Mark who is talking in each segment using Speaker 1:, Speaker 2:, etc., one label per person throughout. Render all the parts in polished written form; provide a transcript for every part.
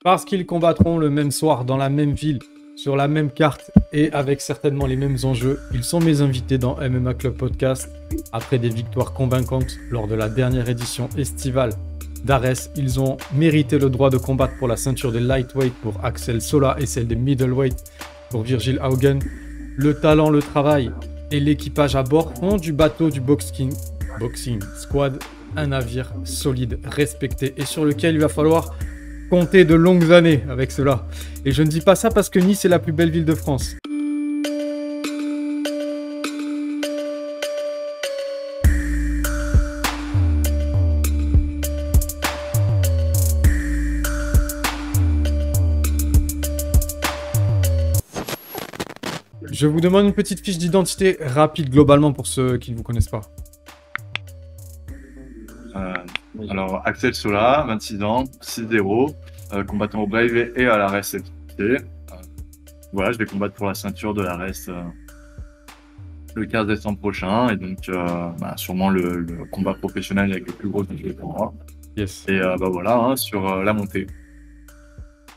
Speaker 1: Parce qu'ils combattront le même soir dans la même ville, sur la même carte et avec certainement les mêmes enjeux, ils sont mes invités dans MMA Club Podcast. Après des victoires convaincantes lors de la dernière édition estivale d'Ares, ils ont mérité le droit de combattre pour la ceinture des lightweight pour Axel Sola et celle des middleweight pour Virgil Haugen. Le talent, le travail et l'équipage à bord font du bateau du Boxing Squad un navire solide, respecté et sur lequel il va falloir compter de longues années avec cela. Et je ne dis pas ça parce que Nice est la plus belle ville de France. Je vous demande une petite fiche d'identité rapide globalement pour ceux qui ne vous connaissent pas.
Speaker 2: Alors, Axel Sola, 26 ans, 6-0, combattant au Brave et à la RES FFT. Voilà, je vais combattre pour la ceinture de la RES le 15 décembre prochain. Et donc, sûrement le combat professionnel avec le plus gros budget pour moi.
Speaker 1: Yes.
Speaker 2: Et voilà, hein, sur la montée.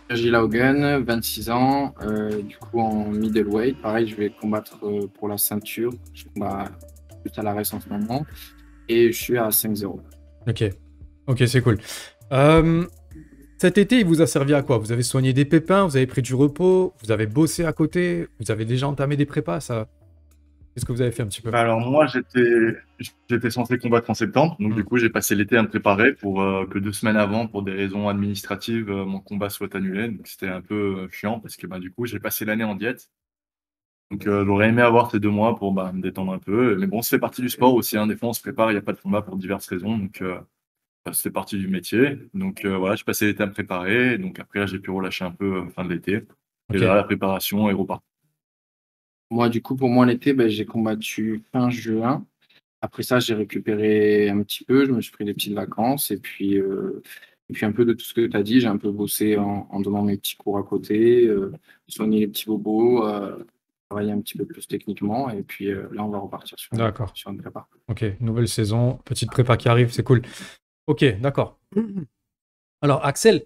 Speaker 3: Virgil Haugen, 26 ans, du coup en middleweight. Pareil, je vais combattre pour la ceinture. Je combats juste à la RES en ce moment. Et je suis à 5-0.
Speaker 1: Ok, c'est cool. Cet été, il vous a servi à quoi? Vous avez soigné des pépins, vous avez pris du repos, vous avez bossé à côté, vous avez déjà entamé des prépas, ça... Qu'est-ce que vous avez fait un petit peu?
Speaker 2: Alors moi, j'étais censé combattre en septembre. Donc du coup, j'ai passé l'été à me préparer pour que 2 semaines avant, pour des raisons administratives, mon combat soit annulé. Donc c'était un peu chiant parce que du coup, j'ai passé l'année en diète. Donc j'aurais aimé avoir ces 2 mois pour me détendre un peu. Mais bon, c'est partie du sport aussi, hein. Des fois, on se prépare, il n'y a pas de combat pour diverses raisons. Donc c'est partie du métier. Donc voilà, j'ai passé l'été à me préparer. Donc après, là, j'ai pu relâcher un peu fin de l'été. Et là, la préparation est repartie.
Speaker 3: Moi, du coup, pour moi, l'été, j'ai combattu fin juin. Après ça, j'ai récupéré un petit peu. Je me suis pris des petites vacances. Et puis un peu de tout ce que tu as dit. J'ai un peu bossé en donnant mes petits cours à côté, soigner les petits bobos, travailler un petit peu plus techniquement. Et puis là, on va repartir sur une prépa.
Speaker 1: Ok, nouvelle saison, petite prépa qui arrive, c'est cool. Ok, d'accord. Alors, Axel,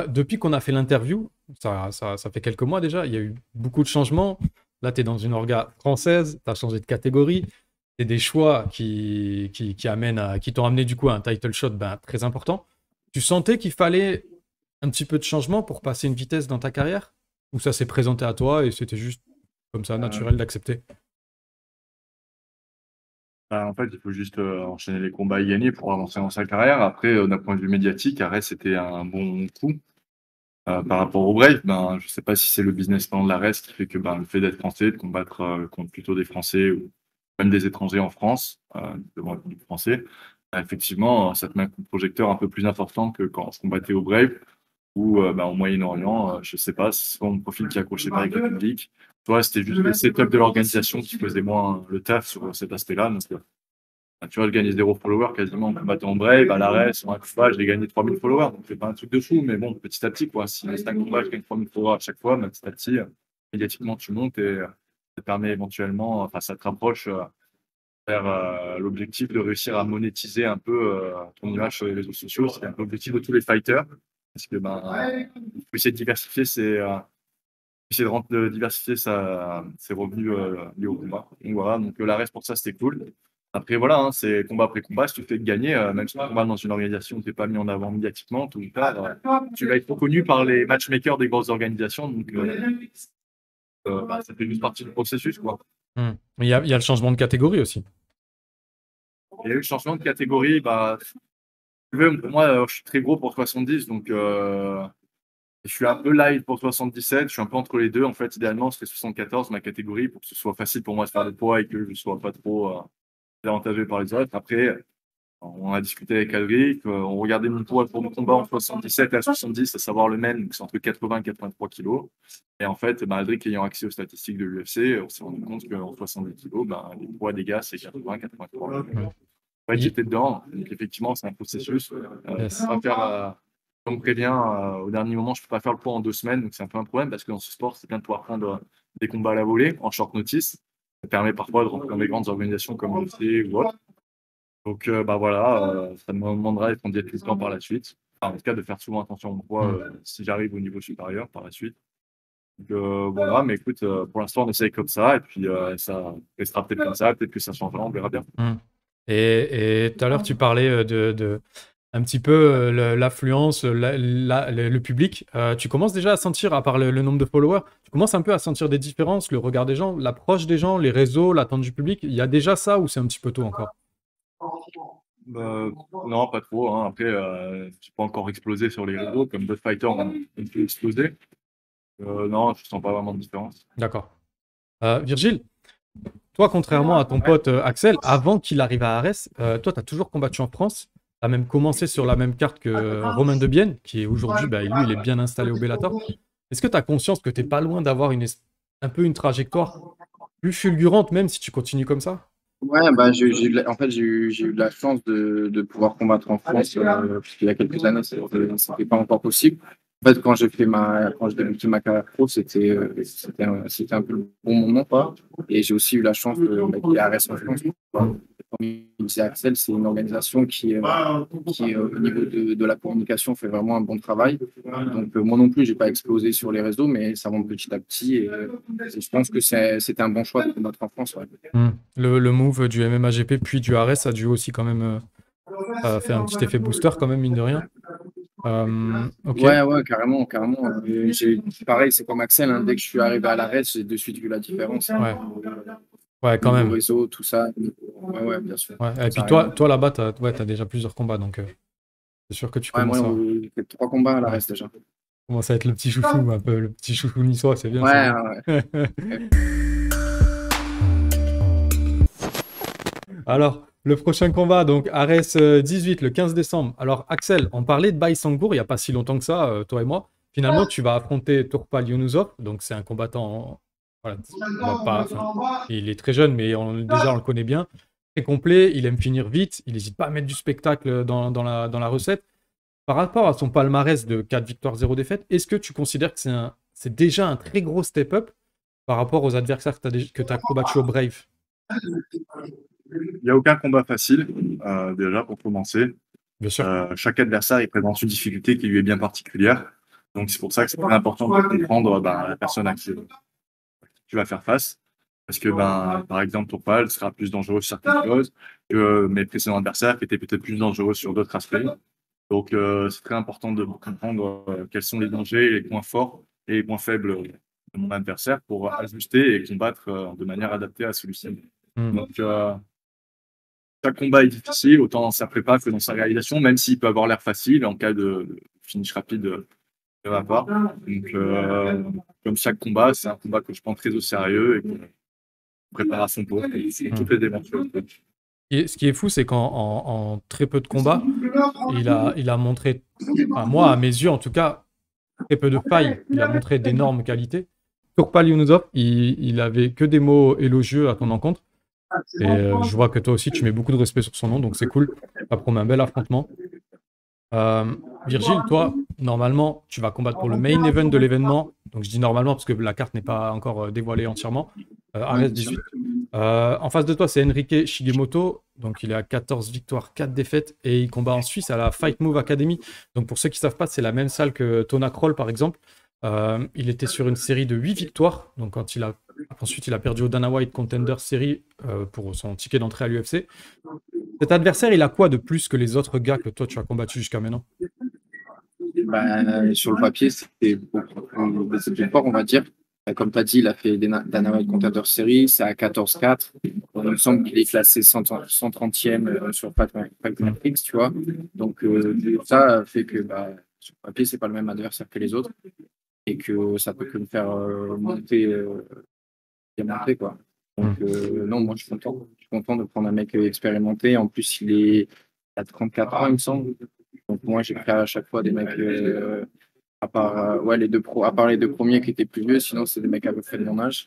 Speaker 1: depuis qu'on a fait l'interview, ça fait quelques mois déjà, il y a eu beaucoup de changements. Là, tu es dans une orga française, tu as changé de catégorie. C'est des choix qui t'ont amené du coup à un title shot très important. Tu sentais qu'il fallait un petit peu de changement pour passer une vitesse dans ta carrière? Ou ça s'est présenté à toi et c'était juste comme ça, naturel d'accepter?
Speaker 2: En fait, il faut juste enchaîner les combats et gagner pour avancer dans sa carrière. Après, d'un point de vue médiatique, Arès, c'était un bon coup. Par rapport au Brave, je sais pas si c'est le business plan de l'Ares qui fait que le fait d'être français, de combattre contre plutôt des Français ou même des étrangers en France, devant le public français, effectivement, ça te met un coup de projecteur un peu plus important que quand on se combattait au Brave ou au Moyen-Orient. Je sais pas, c'est soit mon profil qui accrochait pas avec le public, soit c'était juste le setup de l'organisation qui faisait moins le taf sur cet aspect-là. Donc, tu vois, je gagnais 0 followers quasiment en combattant en Brave, à l'arrêt, sur un combat, j'ai gagné 3000 followers. Donc, c'est pas un truc de fou, mais bon, petit à petit, quoi. Si c'est un combat, je gagne 3000 followers à chaque fois, mais petit à petit, médiatiquement, tu montes et ça te permet éventuellement, enfin, ça te rapproche vers l'objectif de réussir à monétiser un peu ton image sur les réseaux sociaux. C'est un peu l'objectif de tous les fighters. Parce que, il faut essayer de diversifier diversifier ses revenus liés au combat. Donc voilà, donc l'arrêt pour ça, c'était cool. Après, voilà, hein, c'est combat après combat. Si tu fais gagner, même si tu combats dans une organisation où tu n'es pas mis en avant médiatiquement, tout le temps, tu vas être reconnu par les matchmakers des grosses organisations. Donc, ça fait juste partie du processus, quoi.
Speaker 1: Il y a le changement de catégorie aussi.
Speaker 2: Il y a eu le changement de catégorie. Pour moi, je suis très gros pour 70, donc je suis un peu light pour 77. Je suis un peu entre les deux. En fait, idéalement, ce serait 74, ma catégorie, pour que ce soit facile pour moi de faire le poids et que je ne sois pas trop avantagé par les autres. Après, on a discuté avec Alric, on regardait mon poids pour mon combat en 77 à 70, à savoir le même, donc c'est entre 80 et 83 kilos. Et en fait, Alric ayant accès aux statistiques de l'UFC, on s'est rendu compte qu'en 70 kilos, les poids des gars, c'est 80, 83. En fait, j'étais dedans, donc effectivement, c'est un processus. On me prévient, au dernier moment, je ne peux pas faire le poids en 2 semaines, donc c'est un peu un problème parce que dans ce sport, c'est bien de pouvoir prendre des combats à la volée en short notice. Ça permet parfois de rentrer dans des grandes organisations comme l'UFC ou autre. Donc voilà, ça me demandera d'être en diète tout le temps par la suite. en tout cas, de faire souvent attention au poids si j'arrive au niveau supérieur par la suite. Donc voilà, mais écoute, pour l'instant, on essaye comme ça, et puis ça restera peut-être comme ça, peut-être que ça changera, on verra bien.
Speaker 1: Et tout à l'heure, tu parlais un petit peu l'affluence, le public. Tu commences déjà à sentir, à part le nombre de followers, tu commences un peu à sentir des différences, le regard des gens, l'approche des gens, les réseaux, l'attente du public. Il y a déjà ça ou c'est un petit peu tôt encore?
Speaker 2: Non, pas trop, hein. Après, j'ai pas encore explosé sur les réseaux, comme d'autres fighters ont un peu explosé. Non, je sens pas vraiment de différence.
Speaker 1: D'accord. Virgile, toi, contrairement à ton pote Axel, avant qu'il arrive à Arès, toi, tu as toujours combattu en France. Tu as même commencé sur la même carte que Romain Debienne, qui est aujourd'hui, lui, il est bien installé au Bellator. Est-ce que tu as conscience que tu n'es pas loin d'avoir un peu une trajectoire plus fulgurante, même si tu continues comme ça?
Speaker 3: Ouais, bah, en fait, j'ai eu de la chance de pouvoir combattre en France, parce qu'il y a quelques années, c'était pas encore possible. En fait, quand j'ai débuté ma carrière pro, c'était un peu le bon moment, quoi. Et j'ai aussi eu la chance de qu'il y a RS en France. Comme il disait Axel, c'est une organisation qui au niveau de la communication, fait vraiment un bon travail. Donc, moi non plus, j'ai pas explosé sur les réseaux, mais ça monte petit à petit. Et je pense que c'était un bon choix de combattre en France, ouais.
Speaker 1: Le move du MMA-GP puis du Arès a dû aussi quand même faire un petit effet booster, quand même, mine de rien. Ok.
Speaker 3: Ouais, carrément, carrément. Pareil, c'est comme Axel, hein, dès que je suis arrivé à l'arrêt, j'ai de suite vu la différence.
Speaker 1: Ouais, quand même.
Speaker 3: Réseau, tout ça. Ouais, bien sûr.
Speaker 1: Ouais. Et puis
Speaker 3: Ça
Speaker 1: toi là-bas, t'as déjà plusieurs combats, donc c'est sûr que tu commences
Speaker 3: moi, j'ai fait 3 combats à l'arrêt déjà.
Speaker 1: commence à être le petit chouchou, un peu le petit chouchou niçois, c'est bien.
Speaker 3: Ouais.
Speaker 1: Alors, le prochain combat, donc Arès 18, le 15 décembre. Alors, Axel, on parlait de Baïsangour il n'y a pas si longtemps que ça, toi et moi. Finalement, tu vas affronter Tourpal Younusov, donc c'est un combattant. Voilà, il est très jeune, mais déjà on le connaît bien. Très complet, il aime finir vite, il n'hésite pas à mettre du spectacle dans la recette. Par rapport à son palmarès de 4 victoires, 0 défaites, est-ce que tu considères que c'est déjà un très gros step-up par rapport aux adversaires que tu as combattus au Brave?
Speaker 2: Il n'y a aucun combat facile, déjà, pour commencer.
Speaker 1: Bien sûr.
Speaker 2: Chaque adversaire, il présente une difficulté qui lui est bien particulière. Donc, c'est pour ça que c'est très important de comprendre la personne à qui tu vas faire face. Parce que, par exemple, Tourpal sera plus dangereux sur certaines choses que mes précédents adversaires qui étaient peut-être plus dangereux sur d'autres aspects. Donc, c'est très important de comprendre quels sont les dangers, les points forts et les points faibles de mon adversaire pour ajuster et combattre de manière adaptée à celui-ci. Donc, chaque combat est difficile, autant dans sa prépa que dans sa réalisation, même s'il peut avoir l'air facile en cas de finish rapide de ma part. Donc, comme chaque combat, c'est un combat que je prends très au sérieux et que je prépare à son pour toutes les éventualités.
Speaker 1: Et ce qui est fou, c'est qu'en très peu de combats, il a montré, moi, à mes yeux en tout cas, très peu de failles. Il a montré d'énormes qualités. Tourpal Younusov, il avait que des mots élogieux à ton encontre. Et je vois que toi aussi, tu mets beaucoup de respect sur son nom, donc c'est cool. Ça promet un bel affrontement. Virgile, toi, normalement, tu vas combattre pour le main event de l'événement. Donc je dis normalement parce que la carte n'est pas encore dévoilée entièrement. Arès 18. En face de toi, c'est Enrique Shigemoto. Donc il est à 14 victoires, 4 défaites. Et il combat en Suisse à la Fight Move Academy. Donc pour ceux qui ne savent pas, c'est la même salle que Tona Kroll, par exemple. Il était sur une série de 8 victoires. Donc ensuite, il a perdu au Dana White Contender Series pour son ticket d'entrée à l'UFC. Cet adversaire, il a quoi de plus que les autres gars que toi, tu as combattu jusqu'à maintenant?
Speaker 3: Sur le papier, c'était plus fort, on va dire. Comme tu as dit, il a fait Dana White Contender Series, c'est à 14-4. Il me semble qu'il est classé 130e sur Fight Matrix, tu vois. Donc, ça fait que sur le papier, c'est pas le même adversaire que les autres et que ça peut que me faire monter, quoi. Donc, non, moi, je suis content. Je suis content de prendre un mec expérimenté. En plus, il a 34 ans, il me semble. Donc, moi, j'ai pris à chaque fois des mecs, à part les deux premiers qui étaient plus vieux, sinon, c'est des mecs à peu près de mon âge.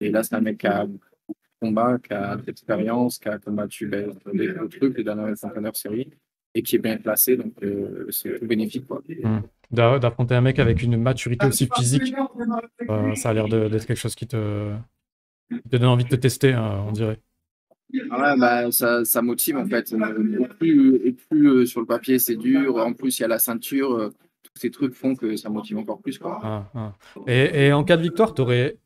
Speaker 3: Et là, c'est un mec qui a beaucoup de combat, qui a de l'expérience, qui a combattu des gros trucs, les dernières Contender Series, et qui est bien placé. Donc, c'est tout bénéfique, quoi.
Speaker 1: D'affronter un mec avec une maturité aussi physique, ça a l'air d'être quelque chose qui te donne envie de te tester, hein, on dirait.
Speaker 3: Ah ouais, bah, ça motive en fait. Et plus sur le papier c'est dur, en plus il y a la ceinture, tous ces trucs font que ça motive encore plus, quoi.
Speaker 1: Ah, ah. Et en cas de victoire, tu aurais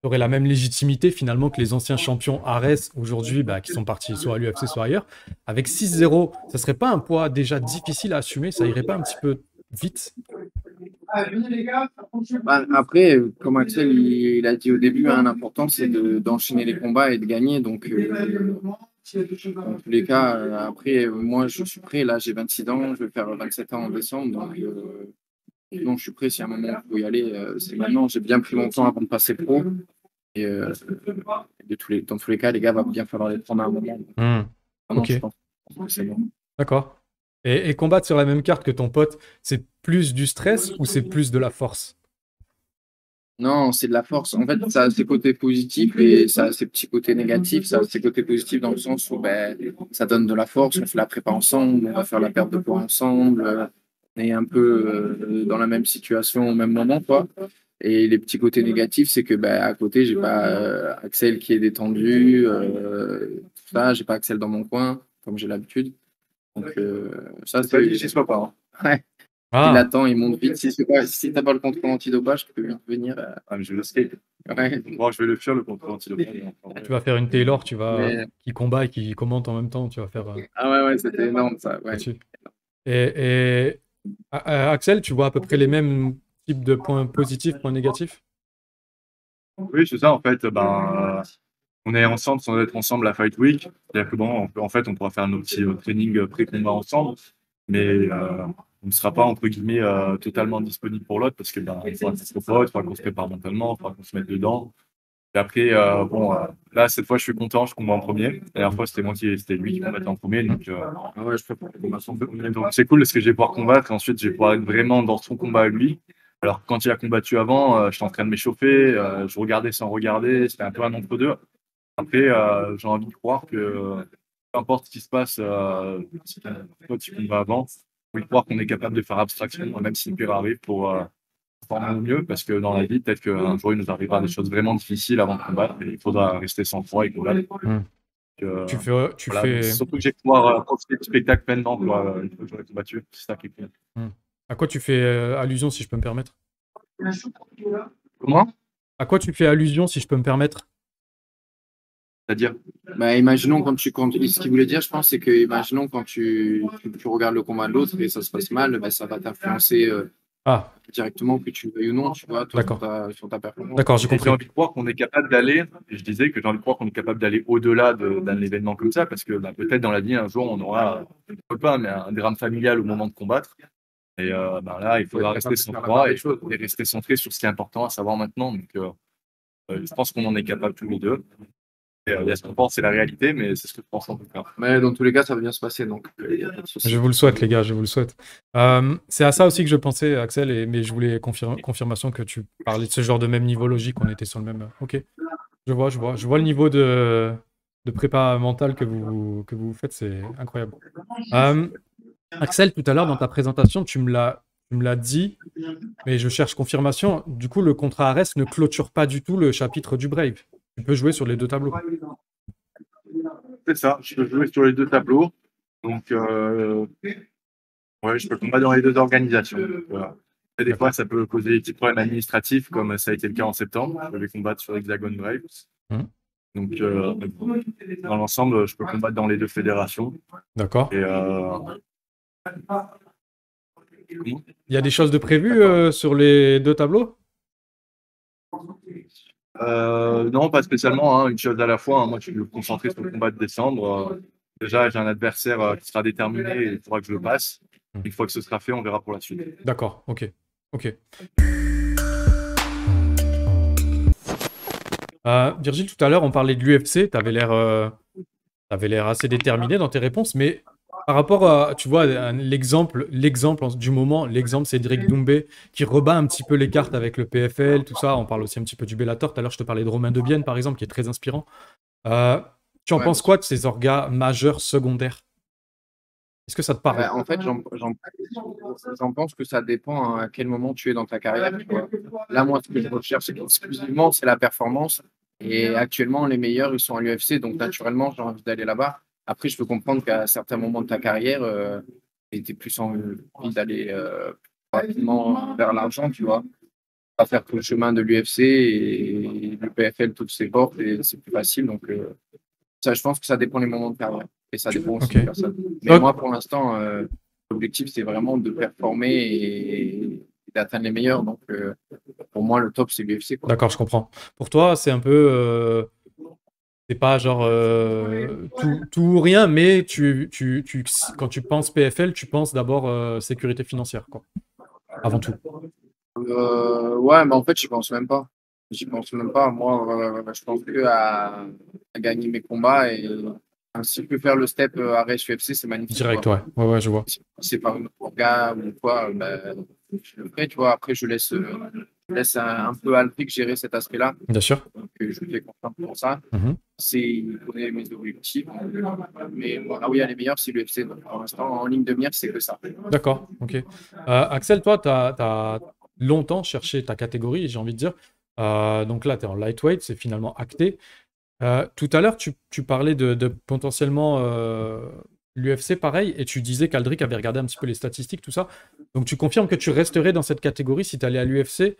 Speaker 1: la même légitimité finalement que les anciens champions Ares aujourd'hui, bah, qui sont partis soit à l'UFC, soit ailleurs. Avec 6-0, ça serait pas un poids déjà difficile à assumer? Ça irait pas un petit peu vite?
Speaker 3: Bah, après, comme Axel il a dit au début, hein, l'important c'est d'enchaîner les combats et de gagner. Donc, dans tous les cas, après, moi je suis prêt. Là, j'ai 26 ans, je vais faire 27 ans en décembre. Donc je suis prêt. Si à un moment il faut y aller, c'est maintenant. J'ai bien pris mon temps avant de passer pro. Et dans tous les cas, les gars, va bien falloir les prendre à un moment.
Speaker 1: Hmm.
Speaker 3: Maintenant,
Speaker 1: Ok,
Speaker 3: je pense que c'est bon.
Speaker 1: d'accord. Et combattre sur la même carte que ton pote, c'est plus du stress ou c'est plus de la force?
Speaker 3: Non, c'est de la force. En fait, ça a ses côtés positifs et ça a ses petits côtés négatifs. Ça a ses côtés positifs dans le sens où ben, ça donne de la force. On fait la prépa ensemble, on va faire la perte de poids ensemble. On est un peu dans la même situation au même moment, quoi. Et les petits côtés négatifs, c'est que ben, à côté, j'ai pas Axel qui est détendu, tout ça. J'ai pas Axel dans mon coin, comme j'ai l'habitude. Donc ça,
Speaker 2: C'est pas dit, j'y sois pas. Hein.
Speaker 3: Ouais. Il
Speaker 1: Ah,
Speaker 3: attend, il monte vite. Si t'as pas le contrôle antidopage, tu peux vite venir.
Speaker 2: Ah, mais je vais le skate.
Speaker 3: Ouais.
Speaker 2: Moi, je vais le faire, le contrôle antidopage.
Speaker 1: tu vas faire une Taylor,
Speaker 3: Mais
Speaker 1: qui combat et qui commente en même temps, tu vas faire
Speaker 3: ah ouais, c'était énorme ça. Ouais.
Speaker 1: là-dessus. Et Axel, tu vois à peu près les mêmes types de points positifs, points négatifs?
Speaker 2: Oui, c'est ça, en fait. On est ensemble sans être ensemble à Fight Week. C'est-à-dire que bon, en fait, on pourra faire nos petits trainings pré-combat ensemble, mais on ne sera pas, entre guillemets, totalement disponible pour l'autre parce que il faudra qu'on se repose, il faudra qu'on se prépare mentalement, il faudra qu'on se mette dedans. Et après, là, cette fois, je suis content, je combats en premier. La dernière fois, c'était lui qui combattait en premier. Donc,
Speaker 3: Ah ouais, je peux pas.
Speaker 2: donc c'est cool parce que je vais pouvoir combattre et ensuite, je vais pouvoir être vraiment dans son combat à lui. Alors, quand il a combattu avant, j'étais en train de m'échauffer, je regardais sans regarder, c'était un peu un entre-deux. Après, j'ai envie de croire que peu importe ce qui se passe, si toi tu combats avant, j'ai envie de croire qu'on est capable de faire abstraction, même si le pire arrive, pour performer au mieux, parce que dans la vie, peut-être qu'un jour, il nous arrivera des choses vraiment difficiles avant de combattre, et il faudra rester sans foi et combattre.
Speaker 1: Hmm.
Speaker 2: Euh,
Speaker 1: Tu
Speaker 2: voilà.
Speaker 1: fais...
Speaker 2: Surtout que j'ai pouvoir profiter du spectacle maintenant, quoi, une fois que j'aurai combattu. C'est ça qui est cool.
Speaker 1: Hmm. À quoi tu fais allusion, si je peux me permettre?
Speaker 2: Comment?
Speaker 1: À quoi tu fais allusion, si je peux me permettre?
Speaker 2: C'est-à-dire?
Speaker 3: Bah, imaginons ce qu'il voulait dire, je pense, c'est que imaginons quand tu regardes le combat de l'autre et ça se passe mal, bah, ça va t'influencer
Speaker 1: Ah,
Speaker 3: directement, que tu le veuilles ou non, tu vois, toi,
Speaker 1: d'accord.
Speaker 3: sur ta performance.
Speaker 1: D'accord, j'ai
Speaker 2: Et j'ai
Speaker 1: compris.
Speaker 2: envie de croire qu'on est capable d'aller, et je disais que j'ai envie de croire qu'on est capable d'aller au-delà d'un événement comme ça, parce que peut-être dans la vie, un jour, on aura, pas, mais un drame familial au moment de combattre. Et là, il faudra rester sans foi et rester centré sur ce qui est important à savoir maintenant. Donc, je pense qu'on en est capable tous les deux. Et, il y a ce qu'on pense, c'est la réalité, mais c'est ce que je pense en tout cas.
Speaker 3: Mais dans tous les cas, ça va bien se passer, donc il n'y a pas de souci.
Speaker 1: Je vous le souhaite, les gars, je vous le souhaite. C'est à ça aussi que je pensais, Axel, mais je voulais confirmation que tu parlais de ce genre de même niveau logique, qu'on était sur le même. Ok, je vois. Je vois le niveau de prépa mentale que vous faites, c'est incroyable. Axel, tout à l'heure, dans ta présentation, tu me l'as dit, mais je cherche confirmation. Du coup, le contrat Ares ne clôture pas du tout le chapitre du Brave. Tu peux jouer sur les deux tableaux.
Speaker 2: C'est ça, je peux jouer sur les deux tableaux. Donc, ouais, je peux combattre dans les deux organisations. Donc, voilà. Et des fois, ça peut causer des petits problèmes administratifs, comme ça a été le cas en septembre. Je vais combattre sur Hexagon Brave.
Speaker 1: Mhm.
Speaker 2: Donc, dans l'ensemble, je peux combattre dans les deux fédérations.
Speaker 1: D'accord.
Speaker 2: Et,
Speaker 1: Il y a des choses de prévues sur les deux tableaux?
Speaker 2: non, pas spécialement, hein, une chose à la fois. Hein. Moi, je suis concentré sur le combat de décembre. Déjà, j'ai un adversaire qui sera déterminé et il faudra que je le passe. Une fois que ce sera fait, on verra pour la suite.
Speaker 1: D'accord, ok. Virgile, tout à l'heure, on parlait de l'UFC. Tu avais l'air assez déterminé dans tes réponses, mais par rapport à, tu vois, l'exemple du moment, l'exemple, c'est Cédric Doumbé qui rebat un petit peu les cartes avec le PFL, tout ça. On parle aussi un petit peu du Bellator. Tout à l'heure, je te parlais de Romain Debienne, par exemple, qui est très inspirant. Tu en penses quoi de ces orgas majeurs secondaires? Est-ce que ça te parle?
Speaker 3: Bah, en fait, j'en pense que ça dépend à quel moment tu es dans ta carrière. Tu vois. Là, moi, ce que je recherche exclusivement, c'est la performance. Et actuellement, les meilleurs, ils sont à l'UFC, donc naturellement, j'ai envie d'aller là-bas. Après, je peux comprendre qu'à certains moments de ta carrière, tu étais plus envie d'aller rapidement vers l'argent, tu vois. Pas faire tout le chemin de l'UFC et du PFL, toutes ces portes, et c'est plus facile. Donc, ça, je pense que ça dépend des moments de carrière. Et ça dépend aussi
Speaker 1: Ok.
Speaker 3: des personnes. Mais
Speaker 1: Donc-
Speaker 3: moi, pour l'instant, l'objectif, c'est vraiment de performer et d'atteindre les meilleurs. Donc, pour moi, le top, c'est l'UFC, quoi.
Speaker 1: D'accord, je comprends. Pour toi, c'est un peu. C'est pas genre tout ou rien, mais quand tu penses PFL, tu penses d'abord sécurité financière, quoi. Avant tout.
Speaker 3: Ouais, mais en fait, j'y pense même pas. J'y pense même pas. Moi, je pense que à gagner mes combats et si je peux faire le step arrêt UFC, c'est magnifique,
Speaker 1: Direct,
Speaker 3: quoi.
Speaker 1: ouais. Ouais, je vois.
Speaker 3: Si c'est par une orga ou quoi, ben, je le ferai, tu vois. Après, je laisse un peu Alfric gérer cet aspect-là.
Speaker 1: Bien sûr.
Speaker 3: Donc, je lui fais confiance pour ça.
Speaker 1: Mhm.
Speaker 3: Il connaît mes objectifs. Mais là où il y a les meilleurs, c'est l'UFC. Donc, pour l'instant, en ligne de mire, c'est que ça.
Speaker 1: D'accord, ok. Axel, toi, tu as longtemps cherché ta catégorie, j'ai envie de dire. Donc là, tu es en lightweight, c'est finalement acté. Tout à l'heure, tu parlais de potentiellement l'UFC, pareil, et tu disais qu'Aldric avait regardé un petit peu les statistiques, tout ça. Donc tu confirmes que tu resterais dans cette catégorie si tu allais à l'UFC,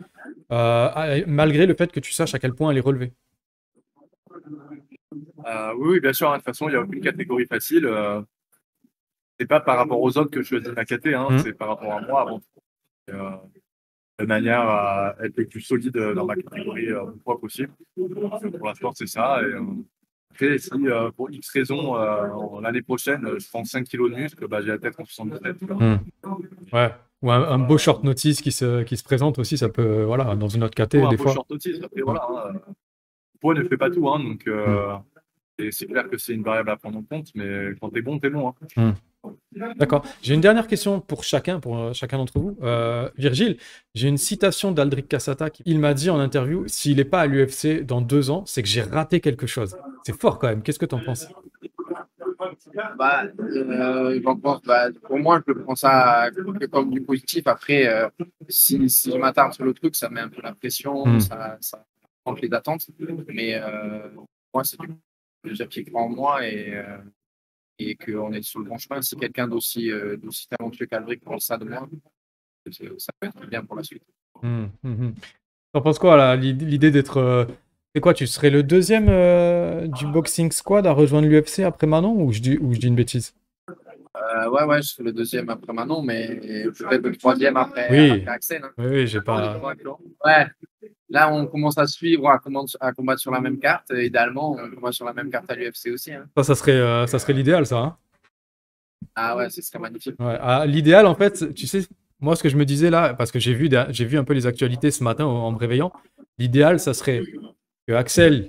Speaker 1: malgré le fait que tu saches à quel point elle est relevée.
Speaker 2: Oui, bien sûr. De toute façon, il n'y a aucune catégorie facile. C'est pas par rapport aux autres que je choisis ma caté, c'est par rapport à moi avant tout. De manière à être le plus solide dans ma catégorie le fois possible. Pour l'instant, c'est ça. Et, après, si pour X raison, l'année prochaine, je prends 5 kilos de muscle, j'ai la tête en 77.
Speaker 1: Ouais. Ou un beau short notice qui se présente aussi, ça peut, voilà, dans une autre caté,
Speaker 2: Un
Speaker 1: des
Speaker 2: beau
Speaker 1: fois.
Speaker 2: short notice. Après, voilà, le poids ne fait pas tout. Donc, et c'est clair que c'est une variable à prendre en compte, mais quand t'es bon, t'es bon.
Speaker 1: D'accord. J'ai une dernière question pour chacun d'entre vous. Virgile, j'ai une citation d'Aldric Cassata. Il m'a dit en interview, s'il n'est pas à l'UFC dans 2 ans, c'est que j'ai raté quelque chose. C'est fort quand même. Qu'est-ce que tu en penses?
Speaker 3: J'en pense, pour moi, je prends ça que comme du positif. Après, si je m'attarde sur le truc, ça met un peu la pression, ça manque les attentes. Mais moi, c'est du plaisir qui croit en moi et qu'on est sur le bon chemin. Si quelqu'un d'aussi talentueux qu'Aldric pense ça de moi, ça peut être bien pour la suite.
Speaker 1: T'en penses quoi là, l'idée d'être. C'est quoi, tu serais le deuxième du boxing squad à rejoindre l'UFC après Manon ou je dis une bêtise?
Speaker 3: Ouais, je serai le deuxième après Manon, mais peut-être le troisième après,
Speaker 1: Oui.
Speaker 3: après Axel.
Speaker 1: Oui, j'ai pas.
Speaker 3: Ouais. Là, on commence à suivre, à combattre sur la même carte. Idéalement, on combat sur la même carte à l'UFC aussi.
Speaker 1: Ça serait l'idéal, ça. Hein.
Speaker 3: Ah ouais, ce serait magnifique.
Speaker 1: Ouais. L'idéal, en fait, tu sais, moi, ce que je me disais là, parce que j'ai vu un peu les actualités ce matin en me réveillant, l'idéal, ça serait que Axel,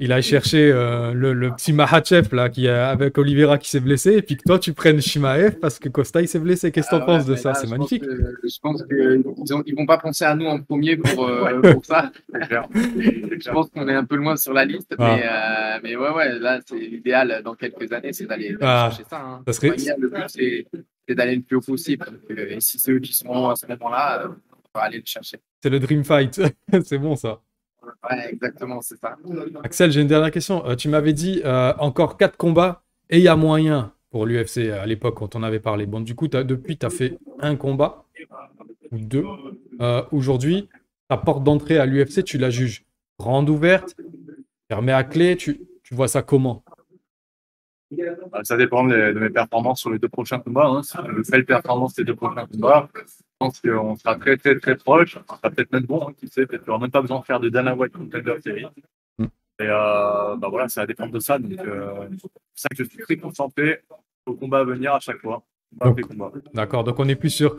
Speaker 1: il aille chercher le petit Makhachev là, avec Oliveira qui s'est blessé, et puis que toi, tu prennes Chimaev parce que Costa, il s'est blessé. Qu'est-ce que t'en penses de ça? C'est magnifique.
Speaker 3: Je pense qu'ils vont pas penser à nous en premier pour ça. Je pense qu'on est un peu loin sur la liste, mais ouais, là, c'est l'idéal dans quelques années, c'est d'aller chercher ça.
Speaker 1: Ça serait...
Speaker 3: Le but, c'est d'aller le plus haut possible. Et si c'est eux qui sont à ce moment-là, on va aller le chercher.
Speaker 1: C'est le Dream Fight. C'est bon, ça.
Speaker 3: Ouais, exactement, c'est ça.
Speaker 1: Axel, j'ai une dernière question. Tu m'avais dit encore 4 combats et il y a moyen pour l'UFC à l'époque quand on avait parlé. Bon, du coup, depuis, tu as fait 1 combat ou 2. Aujourd'hui, ta porte d'entrée à l'UFC, tu la juges grande ouverte, fermée à clé. Tu vois ça comment?
Speaker 2: Ça dépend de mes performances sur les 2 prochains combats. Si je fais le performance des 2 prochains combats, je pense qu'on sera très, très, très proche. Ça sera peut-être même bon, qui sait. Peut-être qu'on n'aura même pas besoin de faire de Dana White Contender Series. Et voilà, ça va dépendre de ça. Donc, c'est pour ça que je suis très concentré au combat à venir à chaque fois.
Speaker 1: D'accord, donc on est plus sur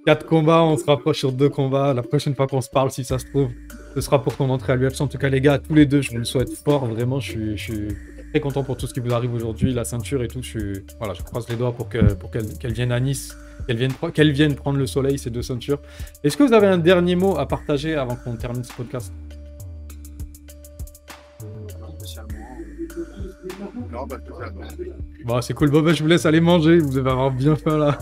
Speaker 1: 4 combats, on se rapproche sur 2 combats. La prochaine fois qu'on se parle, si ça se trouve, ce sera pour ton entrée à l'UFC. En tout cas, les gars, tous les deux, je vous le souhaite fort. Vraiment, je suis très content pour tout ce qui vous arrive aujourd'hui, la ceinture et tout. Je croise les doigts pour qu'elle vienne à Nice, qu'elle vienne prendre le soleil, ces 2 ceintures. Est-ce que vous avez un dernier mot à partager avant qu'on termine ce podcast?
Speaker 2: Non, bah, tout ça.
Speaker 1: Bon, c'est cool. Bon, bah, je vous laisse aller manger. Vous devez avoir bien faim là.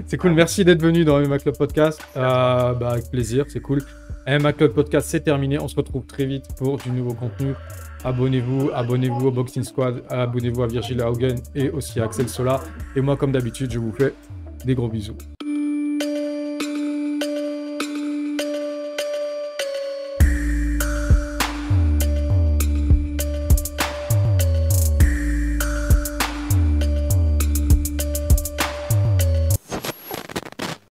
Speaker 1: C'est cool. Merci d'être venu dans MMA Club Podcast. Bah, avec plaisir. C'est cool. MMA Club Podcast, c'est terminé. On se retrouve très vite pour du nouveau contenu. Abonnez-vous au Boxing Squad. Abonnez-vous à Virgil Haugen et aussi à Axel Sola. Et moi, comme d'habitude, je vous fais des gros bisous.